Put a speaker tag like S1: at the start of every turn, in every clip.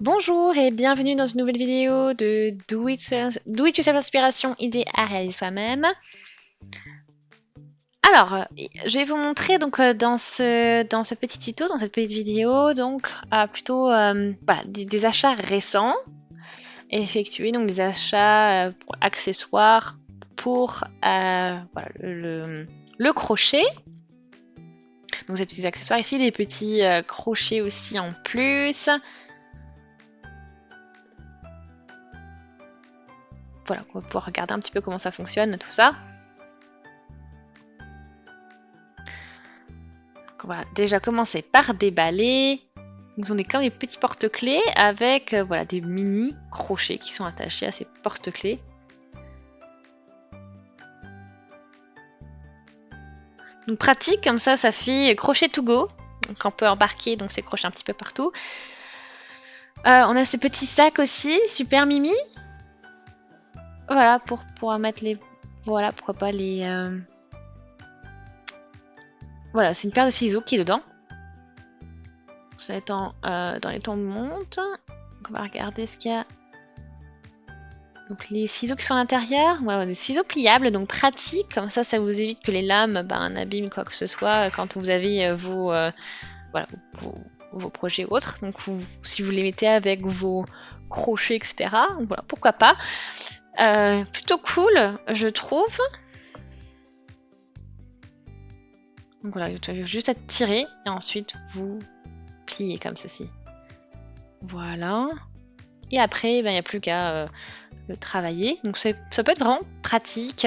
S1: Bonjour et bienvenue dans une nouvelle vidéo de Do It Yourself Inspiration, idée à réaliser soi-même. Alors, je vais vous montrer donc dans ce petit tuto, dans cette petite vidéo, donc plutôt voilà, des achats récents effectués, donc des achats pour accessoires pour voilà, le crochet. Donc ces petits accessoires ici, des petits crochets aussi en plus. Voilà, on va pouvoir regarder un petit peu comment ça fonctionne, tout ça. Donc on va déjà commencer par déballer. Donc on est comme des petits porte-clés avec voilà, des mini crochets qui sont attachés à ces porte-clés. Donc pratique, comme ça fait crochet to go. Donc on peut embarquer donc ces crochets un petit peu partout. On a ces petits sacs aussi, super mimi. Voilà, pour pouvoir mettre les... Voilà, pourquoi pas les... Voilà, c'est une paire de ciseaux qui est dedans. Ça va être dans les tons de monte. Donc on va regarder ce qu'il y a. Donc les ciseaux qui sont à l'intérieur, voilà, des ciseaux pliables, donc pratiques, comme ça vous évite que les lames abîment quoi que ce soit quand vous avez voilà, vos projets autres. Donc si vous les mettez avec vos crochets, etc. Donc voilà, pourquoi pas. Plutôt cool, je trouve. Donc voilà, vous avez juste à tirer et ensuite vous pliez comme ceci. Voilà. Et après, il n'y a plus qu'à le travailler. Donc ça peut être vraiment pratique.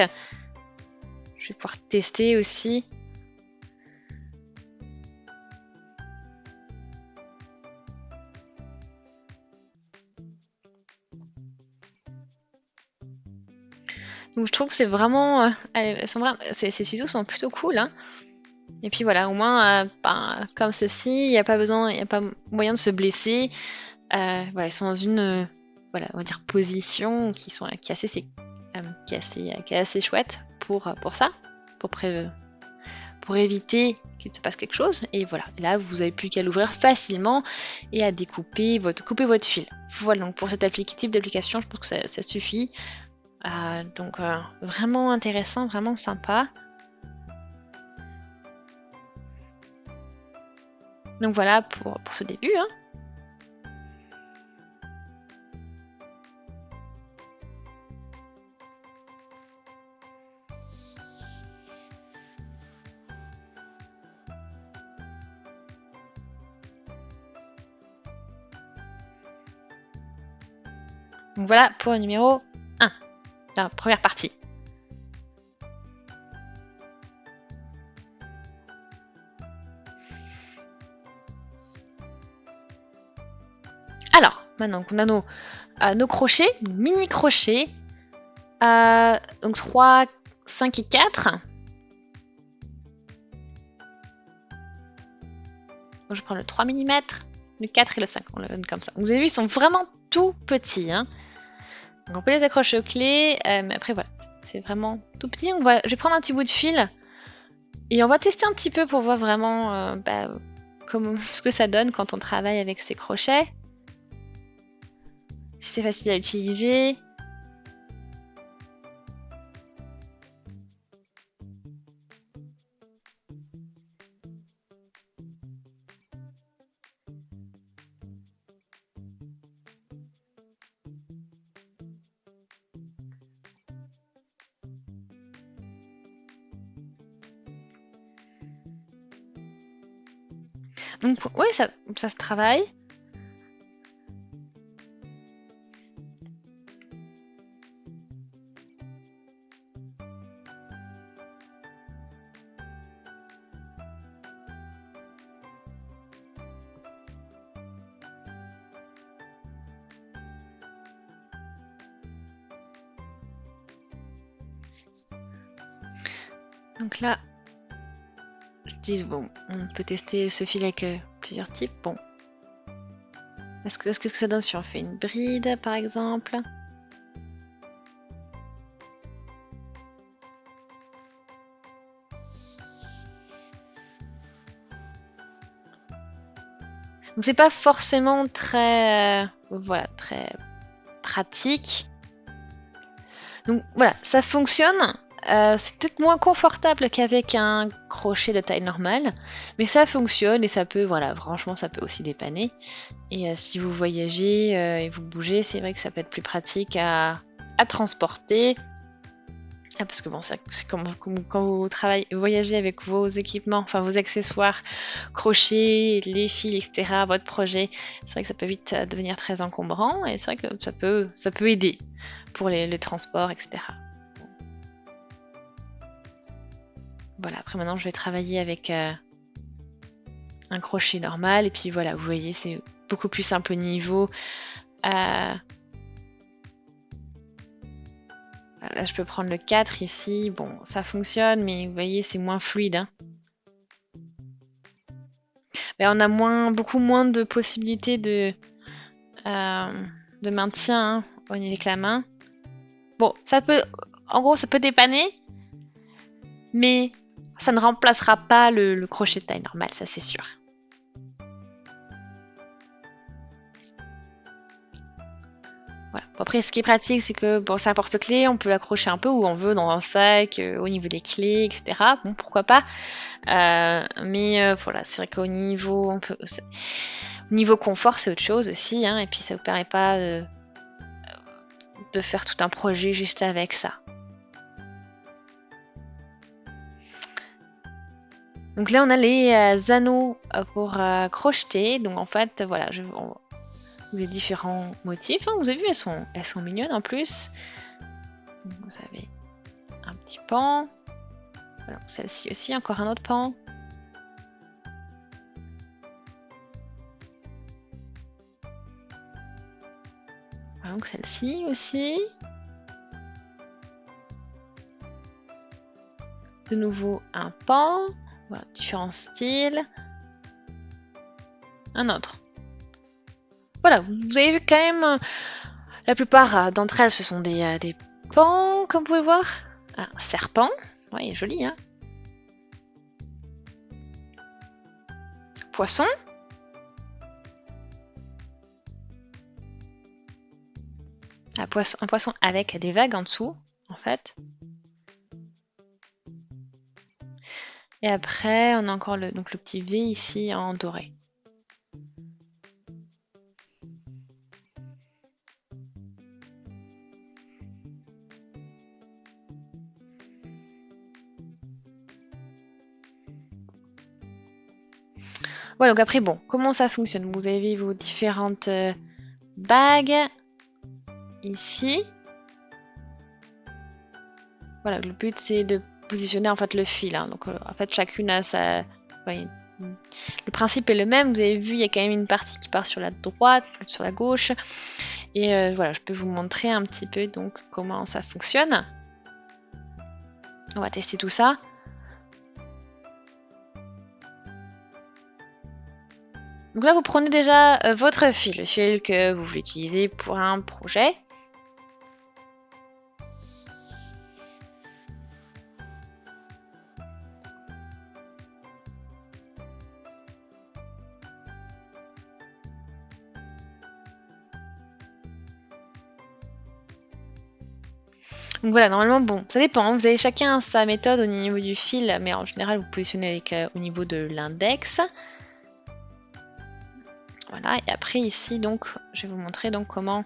S1: Je vais pouvoir tester aussi. Donc je trouve que c'est vraiment... ces ciseaux sont plutôt cool. Hein. Et puis voilà, au moins, comme ceci, il n'y a pas moyen de se blesser. Voilà, ils sont dans une, voilà, on va dire position qui est assez chouette pour ça, pour éviter qu'il se passe quelque chose. Et voilà, et là, vous n'avez plus qu'à l'ouvrir facilement et à couper votre fil. Voilà, donc pour cet type d'application, je pense que ça suffit. Donc vraiment intéressant, vraiment sympa. Donc voilà pour ce début. Hein. Donc voilà pour le numéro 1, la première partie. Alors, maintenant qu'on a nos crochets, nos mini crochets, donc 3, 5 et 4. Donc je prends le 3 mm, le 4 et le 5, on le donne comme ça. Vous avez vu, ils sont vraiment tout petits. Hein. Donc on peut les accrocher aux clés, mais après voilà, c'est vraiment tout petit. Je vais prendre un petit bout de fil et on va tester un petit peu pour voir vraiment ce que ça donne quand on travaille avec ces crochets. Si c'est facile à utiliser. Donc oui, ça se travaille. Donc là, j'utilise, bon, on peut tester ce fil avec plusieurs types. Bon. Est-ce que ça donne si on fait une bride, par exemple? Donc c'est pas forcément très voilà, très pratique. Donc voilà, ça fonctionne. C'est peut-être moins confortable qu'avec un crochet de taille normale, mais ça fonctionne et ça peut, voilà, franchement, ça peut aussi dépanner. Et si vous voyagez et vous bougez, c'est vrai que ça peut être plus pratique à transporter. Parce que bon, c'est comme quand vous voyagez avec vos équipements, enfin vos accessoires, crochets, les fils, etc., votre projet, c'est vrai que ça peut vite devenir très encombrant et c'est vrai que ça peut aider pour les transports, etc. Voilà, après maintenant je vais travailler avec un crochet normal et puis voilà, vous voyez, c'est beaucoup plus simple au niveau. Là, je peux prendre le 4 ici. Bon, ça fonctionne, mais vous voyez, c'est moins fluide. Hein. Mais on a beaucoup moins de possibilités de maintien hein, avec la main. Bon, en gros, ça peut dépanner, mais ça ne remplacera pas le crochet de taille normale, ça c'est sûr. Voilà. Bon, après, ce qui est pratique, c'est que bon, c'est un porte-clés, on peut l'accrocher un peu où on veut, dans un sac, au niveau des clés, etc. Bon, pourquoi pas. Mais voilà, c'est vrai qu'au niveau, niveau confort, c'est autre chose aussi, hein, et puis ça vous permet pas de faire tout un projet juste avec ça. Donc là, on a les anneaux pour crocheter. Donc en fait, voilà, vous avez différents motifs. Hein. Vous avez vu, elles sont mignonnes en plus. Vous avez un petit pan. Voilà, celle-ci aussi, encore un autre pan. Voilà, donc celle-ci aussi. De nouveau un pan. Voilà, différents styles. Un autre. Voilà, vous avez vu quand même, la plupart d'entre elles, ce sont des pans, comme vous pouvez voir. Un serpent, ouais, joli, hein. Poisson. Un poisson avec des vagues en dessous, en fait. Et après, on a encore le petit V ici en doré. Voilà, donc après, bon, comment ça fonctionne? Vous avez vos différentes bagues ici. Voilà, le but c'est de positionner en fait le fil. Hein. Donc en fait, chacune a sa... Ouais, le principe est le même. Vous avez vu, il y a quand même une partie qui part sur la droite, sur la gauche. Et voilà, je peux vous montrer un petit peu donc comment ça fonctionne. On va tester tout ça. Donc là, vous prenez déjà votre fil, le fil que vous voulez utiliser pour un projet. Donc voilà, normalement, bon, ça dépend. Hein. Vous avez chacun sa méthode au niveau du fil, mais en général, vous positionnez avec, au niveau de l'index. Voilà, et après ici, donc, je vais vous montrer donc comment...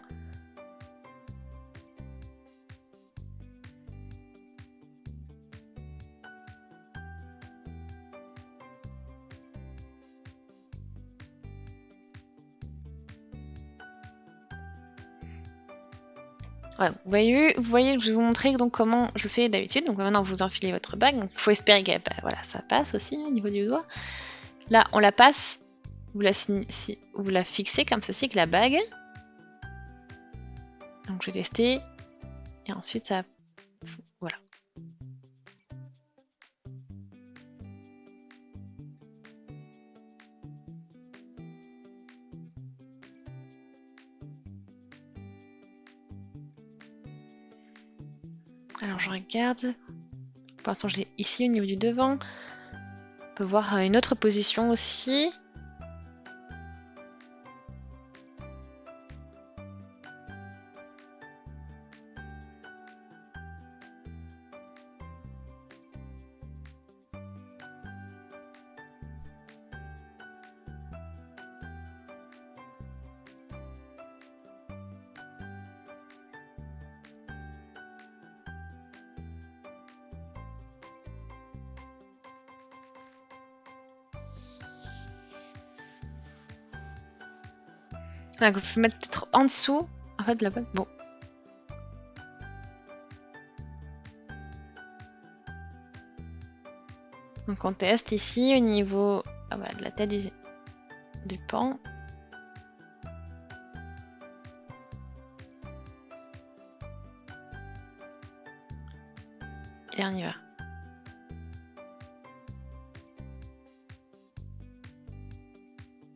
S1: Voilà, vous voyez, je vais vous montrer donc comment je le fais d'habitude. Donc maintenant, vous enfilez votre bague. Donc il faut espérer que voilà, ça passe aussi hein, au niveau du doigt. Là, on la passe. Vous la fixez comme ceci avec la bague. Donc je vais tester. Et ensuite, ça... Voilà. Alors je regarde. Pour l'instant, je l'ai ici au niveau du devant. On peut voir une autre position aussi. Donc, je peux mettre peut-être en dessous. En fait, là-bas, bon. Donc, on teste ici au niveau de la tête du pan. Et on y va.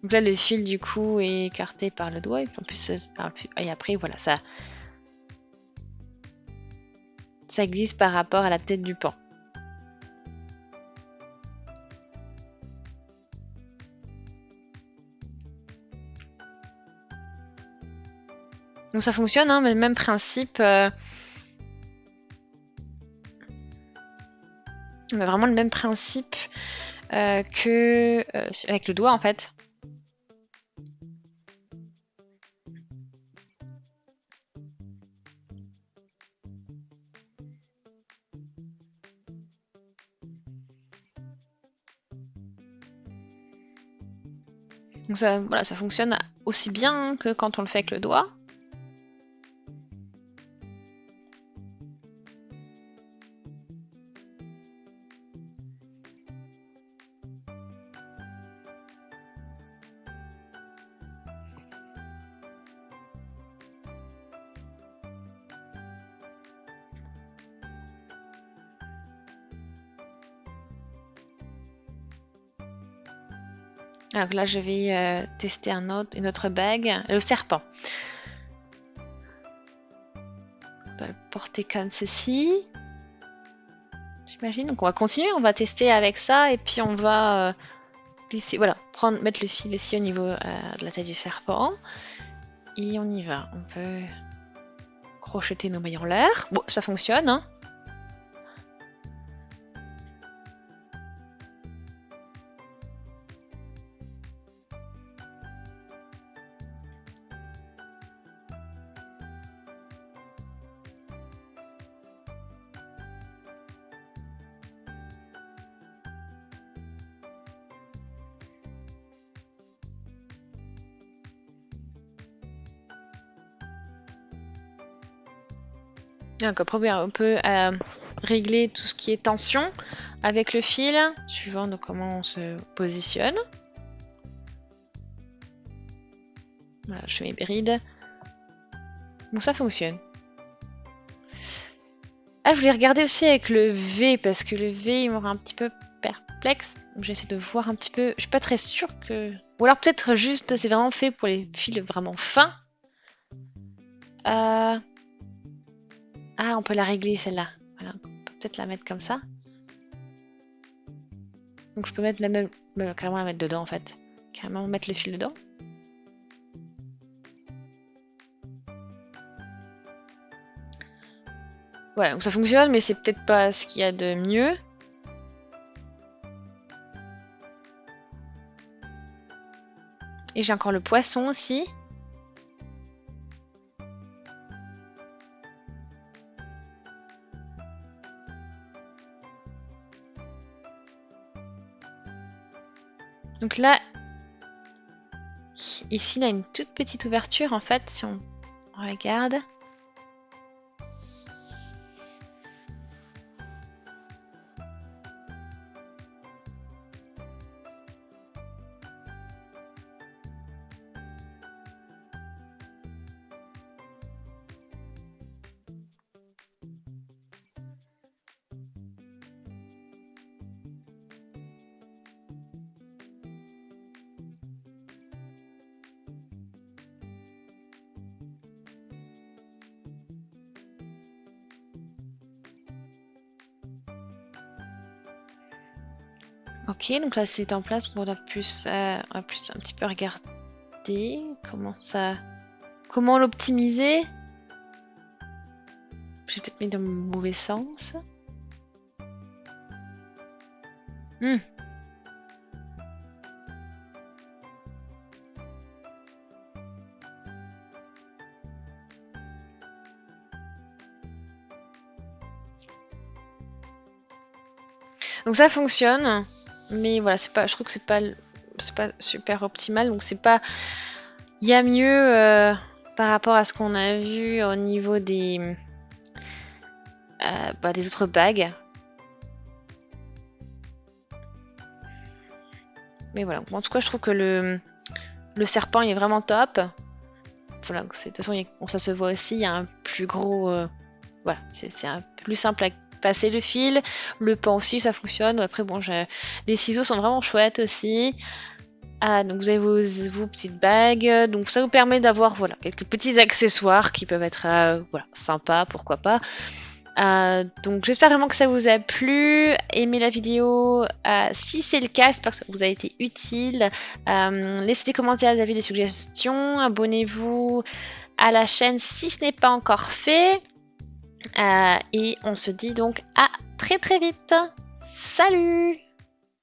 S1: Donc là, le fil du coup est écarté par le doigt et puis en plus, et après, voilà, ça glisse par rapport à la tête du pan. Donc ça fonctionne, hein, mais le même principe. On a vraiment le même principe que avec le doigt en fait. Donc ça, voilà, ça fonctionne aussi bien que quand on le fait avec le doigt. Alors là, je vais tester une autre bague, le serpent. On doit le porter comme ceci. J'imagine. Donc on va continuer, on va tester avec ça et puis on va glisser, voilà, mettre le fil ici au niveau de la tête du serpent. Et on y va. On peut crocheter nos mailles en l'air. Bon, ça fonctionne, hein. Donc après, on peut régler tout ce qui est tension avec le fil, suivant de comment on se positionne. Voilà, je mets mes brides. Bon, ça fonctionne. Ah, je voulais regarder aussi avec le V, parce que le V, il m'aura un petit peu perplexe. Donc j'essaie de voir un petit peu. Je suis pas très sûre que... Ou alors peut-être juste, c'est vraiment fait pour les fils vraiment fins. Ah, on peut la régler celle-là. Voilà, on peut peut-être la mettre comme ça. Donc je peux mettre la même, carrément la mettre dedans en fait. Carrément mettre le fil dedans. Voilà, donc ça fonctionne, mais c'est peut-être pas ce qu'il y a de mieux. Et j'ai encore le poisson aussi. Donc là, ici, il y a une toute petite ouverture en fait, si on regarde. Ok, donc là c'est en place. Bon, on va plus un petit peu regarder comment l'optimiser. J'ai peut-être mis dans le mauvais sens. Donc ça fonctionne, mais voilà, je trouve que c'est pas super optimal, donc c'est pas il y a mieux par rapport à ce qu'on a vu au niveau des autres bagues. Mais voilà, en tout cas, je trouve que le serpent il est vraiment top. Voilà, de toute façon, ça se voit aussi, il y a un plus gros. Voilà, c'est un plus simple à passer le fil. Le pan aussi, ça fonctionne. Après, bon, les ciseaux sont vraiment chouettes aussi. Donc vous avez vos petites bagues. Donc ça vous permet d'avoir voilà, quelques petits accessoires qui peuvent être voilà, sympas, pourquoi pas. Donc j'espère vraiment que ça vous a plu. Aimez la vidéo si c'est le cas, j'espère que ça vous a été utile. Laissez des commentaires, des avis, des suggestions. Abonnez-vous à la chaîne si ce n'est pas encore fait. Et on se dit donc à très très vite. Salut!